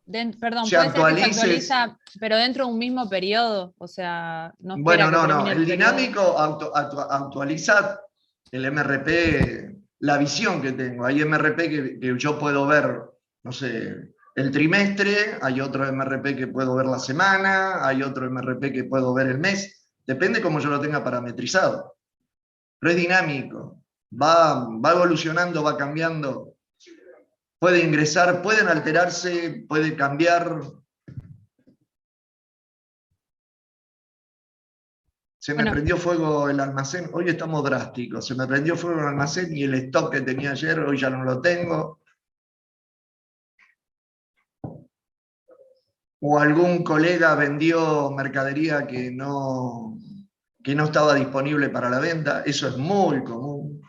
Speaker 2: Puede ser que se actualiza, pero dentro de un mismo periodo, o sea, no espera que termine
Speaker 1: el dinámico actualiza el MRP, la visión que tengo. Hay MRP que yo puedo ver, no sé, el trimestre, hay otro MRP que puedo ver la semana, hay otro MRP que puedo ver el mes, depende cómo yo lo tenga parametrizado. Pero es dinámico, va evolucionando, va cambiando. Puede ingresar, pueden alterarse, puede cambiar. Se me prendió fuego el almacén, hoy estamos drásticos, se me prendió fuego el almacén y el stock que tenía ayer hoy ya no lo tengo. O algún colega vendió mercadería que no estaba disponible para la venta, eso es muy común.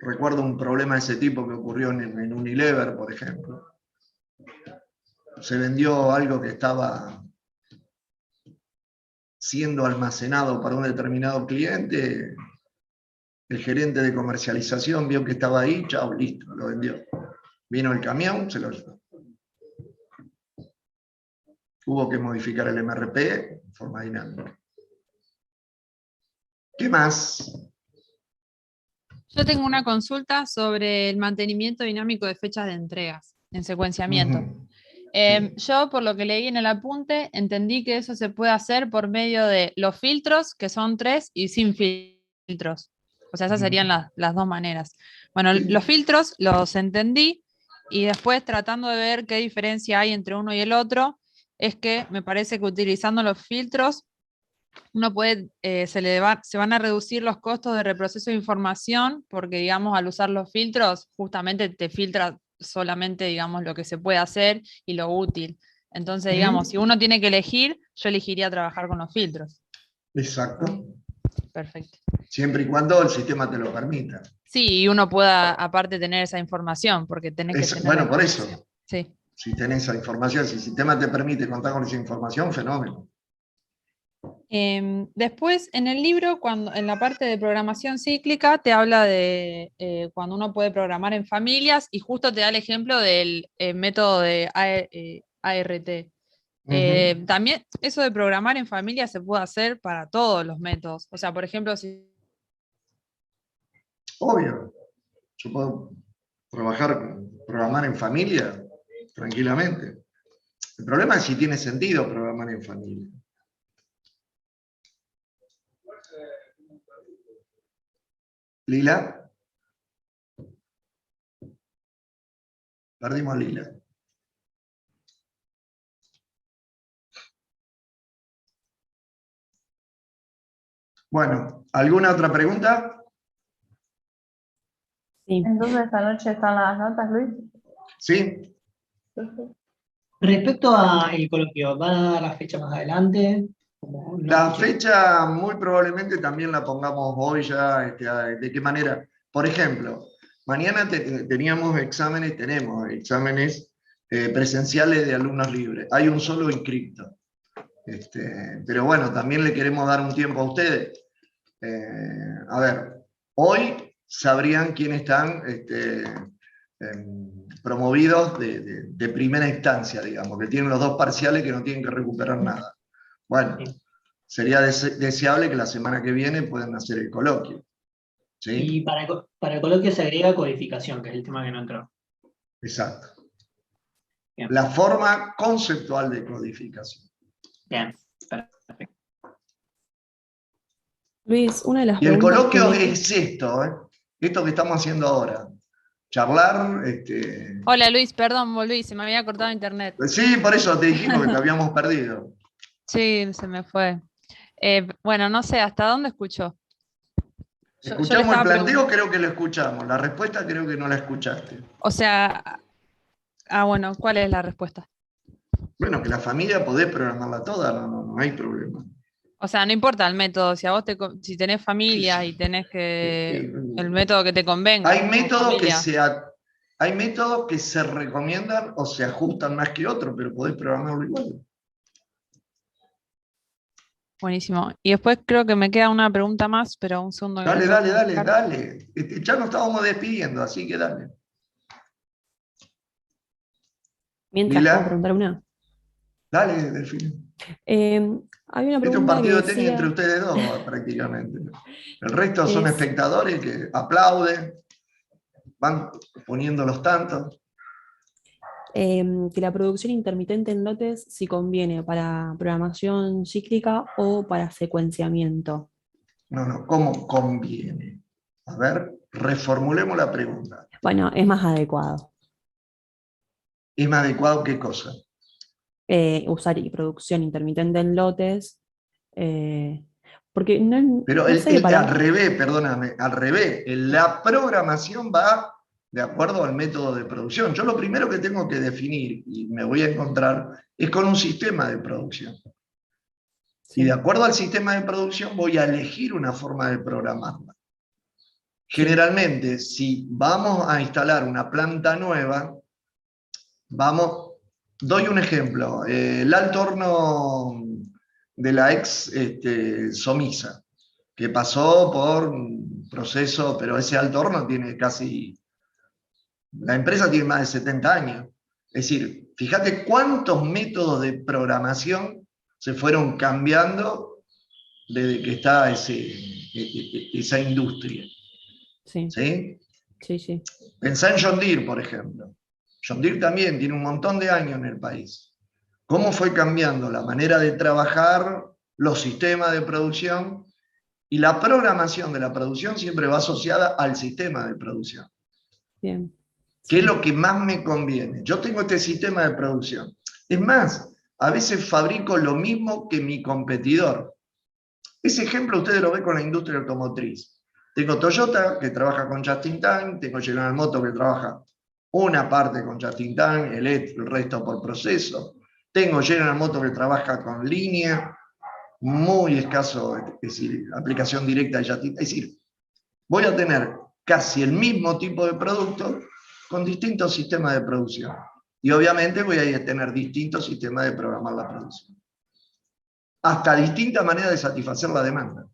Speaker 1: Recuerdo un problema de ese tipo que ocurrió en Unilever, por ejemplo. Se vendió algo que estaba siendo almacenado para un determinado cliente, el gerente de comercialización vio que estaba ahí, chao, listo, lo vendió. Vino el camión, se lo llevó. hubo que modificar el MRP en forma dinámica. ¿Qué más?
Speaker 2: Yo tengo una consulta sobre el mantenimiento dinámico de fechas de entregas en secuenciamiento.
Speaker 1: Ujú.
Speaker 2: Yo, por lo que leí en el apunte, entendí que eso se puede hacer por medio de los filtros, que son 3, y sin filtros. O sea, esas serían las dos maneras. Bueno,
Speaker 1: Sí.
Speaker 2: los filtros los entendí, y después, tratando de ver qué diferencia hay entre uno y el otro, es que me parece que utilizando los filtros uno puede, se van a reducir los costos de reproceso de información, porque, digamos, al usar los filtros, justamente te filtra solamente, digamos, lo que se puede hacer y lo útil. Entonces, digamos, si uno tiene que elegir, yo elegiría trabajar con los filtros.
Speaker 1: Exacto.
Speaker 2: Perfecto.
Speaker 1: Siempre y cuando el sistema te lo permita.
Speaker 2: Sí, y uno pueda, aparte, tener esa información, porque tenés que tener
Speaker 1: Bueno,
Speaker 2: la
Speaker 1: por
Speaker 2: información.
Speaker 1: eso.
Speaker 2: Sí.
Speaker 1: Si tenés esa información, si el sistema te permite contar con esa información, fenómeno.
Speaker 2: Después, en el libro, en la parte de programación cíclica, te habla de cuando uno puede programar en familias, y justo te da el ejemplo del método de ART. También eso de programar en familia se puede hacer para todos los métodos. O sea, por ejemplo, si
Speaker 1: Obvio. Yo puedo programar en familia tranquilamente. El problema es si tiene sentido programar en familia. Lila. Perdimos a Lila. Bueno, ¿alguna otra pregunta?
Speaker 4: Sí.
Speaker 3: Entonces esta noche están las notas, Luis.
Speaker 1: ¿Sí?
Speaker 5: Respecto al coloquio, ¿van a dar la fecha más adelante? Como no
Speaker 1: La
Speaker 5: escuché.
Speaker 1: fecha muy probablemente también la pongamos hoy ya. ¿De qué manera? Por ejemplo, mañana tenemos exámenes presenciales de alumnos libres. Hay un solo inscripto. Pero bueno, también le queremos dar un tiempo a ustedes. A ver, hoy sabrían quiénes están promovidos de primera instancia, digamos, que tienen los 2 parciales que no tienen que recuperar nada. Bueno, sería deseable que la semana que viene puedan hacer el coloquio. ¿Sí?
Speaker 5: Y para el coloquio se agrega codificación, que es el tema que no entró.
Speaker 1: Exacto.
Speaker 5: Bien.
Speaker 1: La forma conceptual de codificación.
Speaker 5: Bien, perfecto.
Speaker 4: Luis, una de las
Speaker 1: Y el
Speaker 4: preguntas
Speaker 1: coloquio
Speaker 4: que...
Speaker 1: es esto que estamos haciendo ahora. Charlar.
Speaker 2: Hola Luis, perdón, volví, se me había cortado internet.
Speaker 1: Sí, por eso te dijimos que te habíamos perdido.
Speaker 2: Sí, se me fue. Bueno, no sé, ¿hasta dónde escuchó? Yo le
Speaker 1: Escuchamos el
Speaker 2: estaba
Speaker 1: planteo,
Speaker 2: preguntando.
Speaker 1: creo que lo escuchamos. La respuesta creo que no la escuchaste.
Speaker 2: O sea, bueno, ¿cuál es la respuesta?
Speaker 1: Bueno, que la familia podés programarla toda, no hay problema.
Speaker 2: O sea, no importa el método, si a vos si tenés familia y tenés el método que te convenga.
Speaker 1: Hay
Speaker 2: como
Speaker 1: métodos
Speaker 2: familia.
Speaker 1: hay métodos que se recomiendan o se ajustan más que otros, pero podés programarlo igual.
Speaker 2: Buenísimo. Y después creo que me queda una pregunta más, pero un segundo que me
Speaker 1: Dale,
Speaker 2: tengo que
Speaker 1: dale,
Speaker 2: buscar.
Speaker 1: dale. Ya nos estábamos despidiendo, así que dale.
Speaker 4: Mientras
Speaker 1: Lila.
Speaker 4: puedo preguntar una.
Speaker 1: Dale, Delfín.
Speaker 4: Hay una
Speaker 1: Este es un
Speaker 4: pregunta que
Speaker 1: partido de tenis entre
Speaker 4: decía...
Speaker 1: ustedes dos, prácticamente. El resto son
Speaker 4: Es-
Speaker 1: espectadores que aplauden, van poniendo los tantos.
Speaker 4: que la producción intermitente en lotes si conviene para programación cíclica o para secuenciamiento.
Speaker 1: No, ¿cómo conviene? A ver, reformulemos la pregunta.
Speaker 4: Bueno, es más adecuado
Speaker 1: ¿Es más adecuado qué cosa?
Speaker 4: usar producción intermitente en lotes, porque no,
Speaker 1: Pero
Speaker 4: no sé,
Speaker 1: al
Speaker 4: para...
Speaker 1: revés, perdóname, al revés. La programación va de acuerdo al método de producción. Yo lo primero que tengo que definir, y me voy a encontrar, es con un sistema de producción. Y
Speaker 4: Sí,
Speaker 1: de acuerdo al sistema de producción voy a elegir una forma de programarla.
Speaker 4: sí.
Speaker 1: Generalmente, si vamos a instalar una planta nueva, doy un ejemplo, el alto horno de la ex Somisa, que pasó por un proceso, pero ese alto horno tiene la empresa tiene más de 70 años. Es decir, Fíjate cuántos métodos de programación se fueron cambiando desde que está esa industria.
Speaker 4: Sí,
Speaker 1: ¿Sí?
Speaker 4: sí, sí.
Speaker 1: Pensá en John Deere, por ejemplo. John Deere también tiene un montón de años en el país. ¿Cómo fue cambiando la manera de trabajar, los sistemas de producción? Y la programación de la producción siempre va asociada al sistema de producción.
Speaker 4: Bien.
Speaker 1: ¿Qué es
Speaker 4: Sí.
Speaker 1: lo que más me conviene? Yo tengo este sistema de producción. Es más, a veces fabrico lo mismo que mi competidor. Ese ejemplo ustedes lo ven con la industria automotriz. Tengo Toyota, que trabaja con Just in Time, tengo General Motors, que trabaja una parte con Just in Time, el resto por proceso. Tengo General Motors, que trabaja con línea, muy escaso, es decir, aplicación directa de Just in Time. Es decir, voy a tener casi el mismo tipo de producto con distintos sistemas de producción. Y obviamente voy a tener distintos sistemas de programar la producción. Hasta distintas maneras de satisfacer la demanda.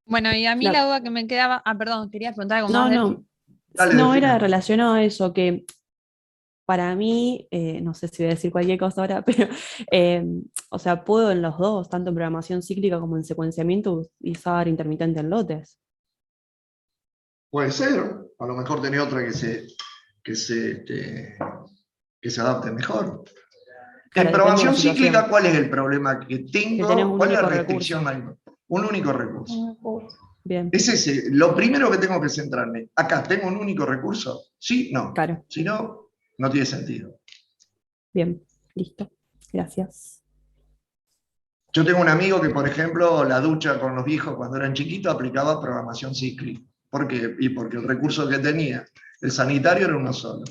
Speaker 2: Bueno, y a mí la duda que me quedaba, perdón, quería preguntar algo más,
Speaker 4: No,
Speaker 2: Delphi.
Speaker 4: no.
Speaker 1: Dale,
Speaker 4: No, era
Speaker 1: Delfina.
Speaker 4: relacionado a eso, que para mí, no sé si voy a decir cualquier cosa ahora, pero, o sea, puedo en los dos, tanto en programación cíclica como en secuenciamiento, utilizar intermitente en lotes.
Speaker 1: Puede ser, a lo mejor tenés otra que se adapte mejor.
Speaker 4: Claro,
Speaker 1: En
Speaker 4: depende de la
Speaker 1: programación
Speaker 4: situación.
Speaker 1: cíclica, ¿cuál es el problema que
Speaker 4: Que tenés
Speaker 1: tengo?
Speaker 4: un
Speaker 1: ¿Cuál es la
Speaker 4: único
Speaker 1: restricción?
Speaker 4: recurso.
Speaker 1: Un único recurso.
Speaker 4: Bien,
Speaker 1: Es ese, lo primero que tengo que centrarme. Acá, ¿tengo un único recurso? Sí, no.
Speaker 4: claro.
Speaker 1: Si no, no tiene sentido.
Speaker 4: Bien, listo. Gracias.
Speaker 1: Yo tengo un amigo que, por ejemplo, la ducha con los viejos cuando eran chiquitos aplicaba programación cíclica. ¿Por qué? Y porque el recurso que tenía, el sanitario, era uno solo.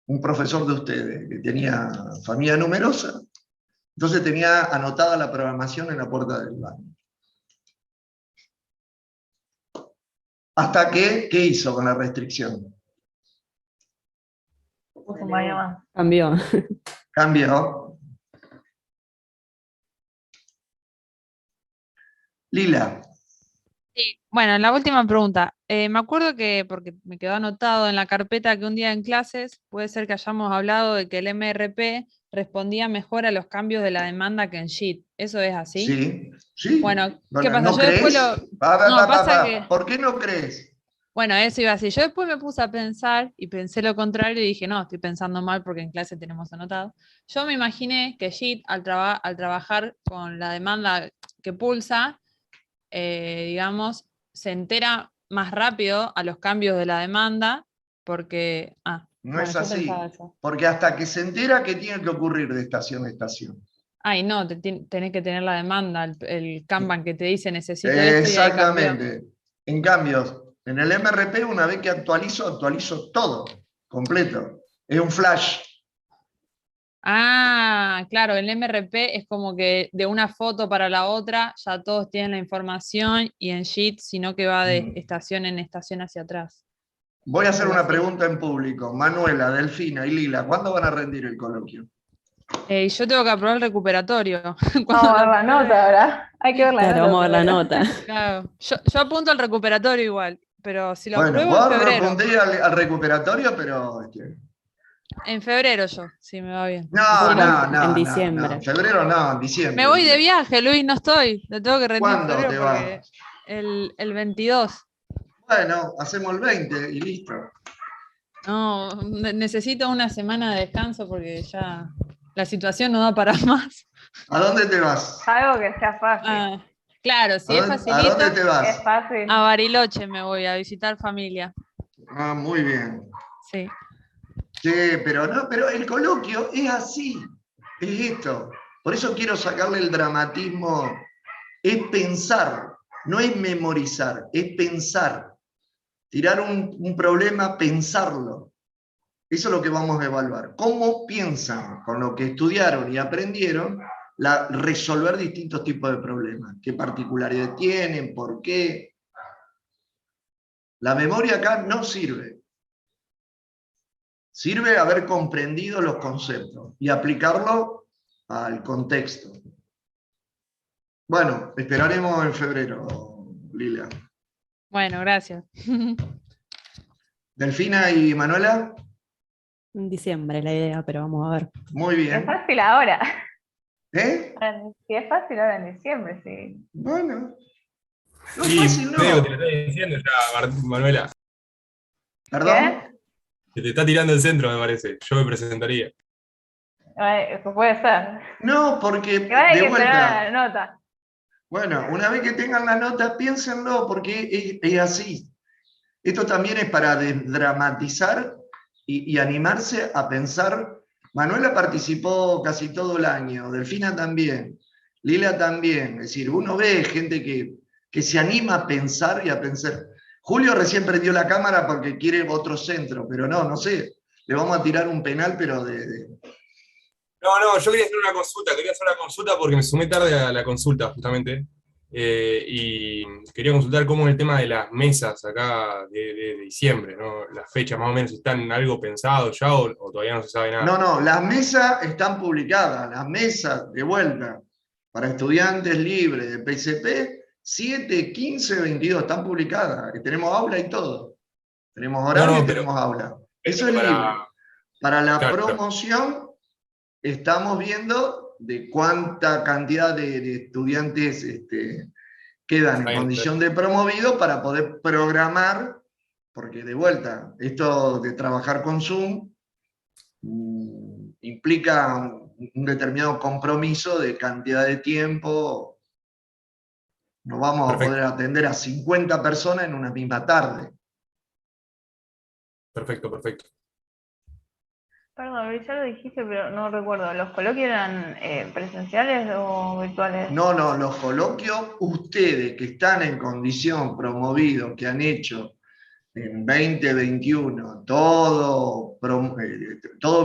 Speaker 1: Un profesor de ustedes que tenía familia numerosa, entonces tenía anotada la programación en la puerta del baño. ¿Hasta qué hizo con la restricción?
Speaker 3: Puso un baño más.
Speaker 4: Cambió.
Speaker 1: Cambió. Lila.
Speaker 2: Sí, bueno, la última pregunta. Me acuerdo que, porque me quedó anotado en la carpeta que un día en clases puede ser que hayamos hablado de que el MRP respondía mejor a los cambios de la demanda que en JIT. ¿Eso es así?
Speaker 1: Sí, sí.
Speaker 2: Bueno, ¿qué
Speaker 1: Bueno,
Speaker 2: pasa?
Speaker 1: ¿no
Speaker 2: Yo después
Speaker 1: crees?
Speaker 2: lo... No, pasa que...
Speaker 1: ¿Por qué no crees?
Speaker 2: Bueno, eso iba así. Yo después me puse a pensar y pensé lo contrario y dije, no, estoy pensando mal porque en clase tenemos anotado. Yo me imaginé que JIT, al trabajar con la demanda que pulsa, digamos, se entera más rápido a los cambios de la demanda porque...
Speaker 1: No
Speaker 2: bueno,
Speaker 1: es
Speaker 2: yo pensaba
Speaker 1: así.
Speaker 2: eso.
Speaker 1: Porque hasta que se entera que tiene que ocurrir de estación a estación.
Speaker 2: Ay, no, tenés que tener la demanda, el Kanban que te dice necesito esto y ahí cambió.
Speaker 1: Exactamente. En cambio, en el MRP, una vez que actualizo todo, completo. Es un flash.
Speaker 2: Claro, el MRP es como que de una foto para la otra ya todos tienen la información y en JIT, sino que va de estación en estación hacia atrás.
Speaker 1: Voy a hacer
Speaker 2: Algo
Speaker 1: una
Speaker 2: así.
Speaker 1: pregunta en público. Manuela, Delfina y Lila, ¿cuándo van a rendir el coloquio?
Speaker 2: Yo tengo que aprobar el recuperatorio.
Speaker 3: Vamos a ver la nota, ¿verdad? Hay que ver la
Speaker 4: Claro,
Speaker 3: nota.
Speaker 4: vamos a ver la
Speaker 3: primero.
Speaker 4: nota.
Speaker 2: Claro, yo apunto al recuperatorio igual, pero si lo
Speaker 1: Bueno,
Speaker 2: apruebo en
Speaker 1: vos
Speaker 2: febrero.
Speaker 1: respondés al recuperatorio, pero...
Speaker 2: En febrero yo, si me va bien.
Speaker 1: No,
Speaker 2: Si no,
Speaker 4: En
Speaker 1: no.
Speaker 4: diciembre.
Speaker 1: En febrero no, en diciembre.
Speaker 2: me voy de viaje, Luis, no estoy. Lo tengo que rendir en
Speaker 1: ¿Cuándo
Speaker 2: febrero
Speaker 1: te
Speaker 2: porque
Speaker 1: vas?
Speaker 2: el 22.
Speaker 1: Bueno, hacemos el 20 y listo.
Speaker 2: No, necesito una semana de descanso porque ya la situación no da para más.
Speaker 1: ¿A dónde te vas?
Speaker 3: Algo que sea fácil.
Speaker 2: Claro, si es
Speaker 1: ¿A
Speaker 2: facilito,
Speaker 1: dónde te
Speaker 3: Es
Speaker 1: vas?
Speaker 3: fácil.
Speaker 2: a Bariloche me voy a visitar familia.
Speaker 1: Muy bien.
Speaker 2: Sí.
Speaker 1: Sí, pero no, pero el coloquio es así, es esto. Por eso quiero sacarle el dramatismo. Es pensar, no es memorizar, es pensar. Tirar un problema, pensarlo. Eso es lo que vamos a evaluar. ¿Cómo piensan con lo que estudiaron y aprendieron resolver distintos tipos de problemas? ¿Qué particularidades tienen? ¿Por qué? La memoria acá no sirve. Sirve haber comprendido los conceptos y aplicarlo al contexto. Bueno, esperaremos en febrero, Lila.
Speaker 2: Bueno, gracias.
Speaker 1: Delfina y Manuela,
Speaker 4: En diciembre la idea, pero vamos a ver.
Speaker 1: muy
Speaker 3: Es
Speaker 1: bien.
Speaker 3: fácil ahora.
Speaker 1: ¿Eh?
Speaker 3: Si es fácil ahora en diciembre, sí.
Speaker 1: Bueno, no es
Speaker 6: Sí,
Speaker 1: fácil,
Speaker 6: medio que te
Speaker 1: no.
Speaker 6: lo estoy diciendo ya, Manuela.
Speaker 1: ¿Perdón?
Speaker 6: Que te está tirando el centro, me parece. Yo me presentaría.
Speaker 3: Eso puede ser.
Speaker 1: No, porque
Speaker 3: Igual hay
Speaker 1: de
Speaker 3: que esperar a
Speaker 1: vuelta,
Speaker 3: la nota.
Speaker 1: bueno, una vez que tengan la nota, piénsenlo, porque es así. Esto también es para desdramatizar y animarse a pensar. Manuela participó casi todo el año, Delfina también, Lila también. Es decir, uno ve gente que se anima a pensar y a pensar. Julio recién prendió la cámara porque quiere otro centro, pero no sé. Le vamos a tirar un penal, pero
Speaker 6: No, yo quería hacer una consulta porque me sumé tarde a la consulta, justamente. Y quería consultar cómo es el tema de las mesas acá de diciembre, ¿no? Las fechas más o menos, ¿están algo pensado ya o todavía no se sabe nada?
Speaker 1: No, las mesas están publicadas, las mesas de vuelta para estudiantes libres de PCP, 7, 15, 22, están publicadas. Tenemos aula y todo. Tenemos horario y
Speaker 6: Pero
Speaker 1: tenemos aula. Eso es libre.
Speaker 6: para...
Speaker 1: Para la
Speaker 6: Claro,
Speaker 1: promoción, estamos viendo de cuánta cantidad de estudiantes quedan
Speaker 6: está
Speaker 1: en
Speaker 6: bien.
Speaker 1: condición de promovido para poder programar, porque de vuelta, esto de trabajar con Zoom implica un determinado compromiso de cantidad de tiempo. No vamos a poder
Speaker 6: Perfecto,
Speaker 1: atender a 50 personas en una misma tarde.
Speaker 6: perfecto.
Speaker 3: Perdón, Luis, ya lo dijiste, pero no recuerdo. ¿Los coloquios eran presenciales o virtuales?
Speaker 1: No, los coloquios, ustedes que están en condición promovidos, que han hecho en 2021 todo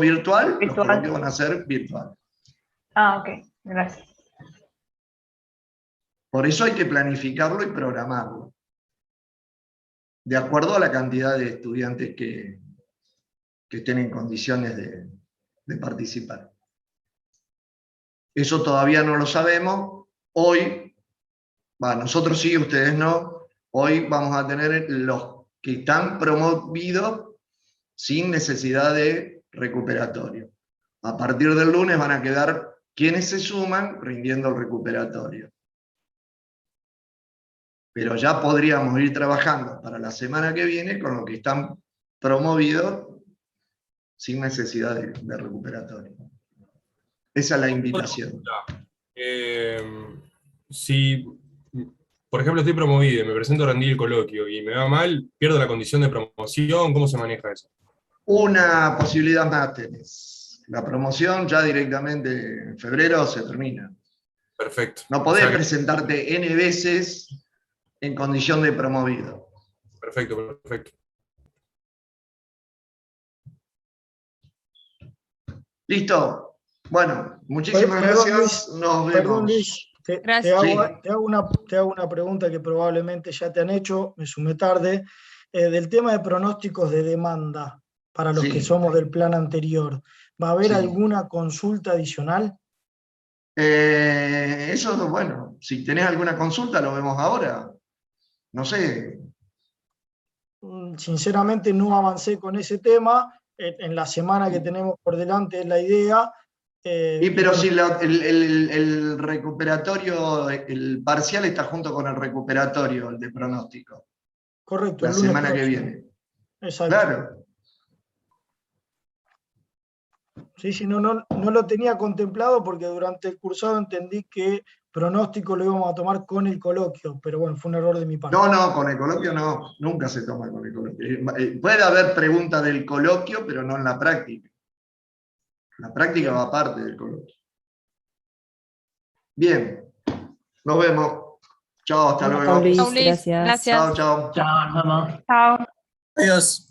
Speaker 1: virtual, los coloquios van a ser virtuales.
Speaker 3: Ah, ok, gracias.
Speaker 1: Por eso hay que planificarlo y programarlo, de acuerdo a la cantidad de estudiantes que estén en condiciones de participar. Eso todavía no lo sabemos. Hoy, nosotros sí, ustedes no, hoy vamos a tener los que están promovidos sin necesidad de recuperatorio. A partir del lunes van a quedar quienes se suman rindiendo el recuperatorio. Pero ya podríamos ir trabajando para la semana que viene con los que están promovidos sin necesidad de recuperatorio. Esa es la invitación.
Speaker 6: Si, por ejemplo, estoy promovido y me presento a rendir el coloquio y me va mal, ¿pierdo la condición de promoción? ¿Cómo se maneja eso?
Speaker 1: Una posibilidad más tenés. La promoción ya directamente en febrero se termina.
Speaker 6: Perfecto.
Speaker 1: No podés presentarte N veces en condición de promovido.
Speaker 6: Perfecto.
Speaker 1: ¿Listo? Bueno, muchísimas
Speaker 7: Perdón,
Speaker 1: gracias.
Speaker 7: Luis,
Speaker 1: Nos
Speaker 7: Perdón,
Speaker 1: vemos.
Speaker 7: Luis, te
Speaker 2: Gracias.
Speaker 7: hago,
Speaker 1: Sí.
Speaker 7: te hago una pregunta que probablemente ya te han hecho, me sumé tarde, del tema de pronósticos de demanda para los que
Speaker 1: Sí.
Speaker 7: somos del plan anterior. ¿Va a haber
Speaker 1: Sí.
Speaker 7: alguna consulta adicional?
Speaker 1: Eso, bueno, si tenés alguna consulta, lo vemos ahora. No sé.
Speaker 7: Sinceramente no avancé con ese tema, en la semana que tenemos por delante es la idea.
Speaker 1: Pero
Speaker 7: bueno,
Speaker 1: si el recuperatorio, el parcial está junto con el recuperatorio, el de pronóstico,
Speaker 7: correcto,
Speaker 1: la
Speaker 7: el lunes
Speaker 1: semana que
Speaker 7: próximo.
Speaker 1: viene.
Speaker 7: Exacto.
Speaker 1: Claro.
Speaker 7: Sí, no lo tenía contemplado porque durante el cursado entendí que pronóstico lo íbamos a tomar con el coloquio, pero bueno, fue un error de mi parte.
Speaker 1: No, con el coloquio no, nunca se toma con el coloquio. Puede haber preguntas del coloquio, pero no en la práctica. La práctica va aparte del coloquio. Bien, nos vemos. Chao, hasta
Speaker 4: Chao,
Speaker 1: luego.
Speaker 4: Luis,
Speaker 2: Chau, Luis.
Speaker 4: gracias.
Speaker 2: Gracias.
Speaker 1: Chao.
Speaker 5: Chao, nos vemos.
Speaker 3: Chao.
Speaker 8: Adiós.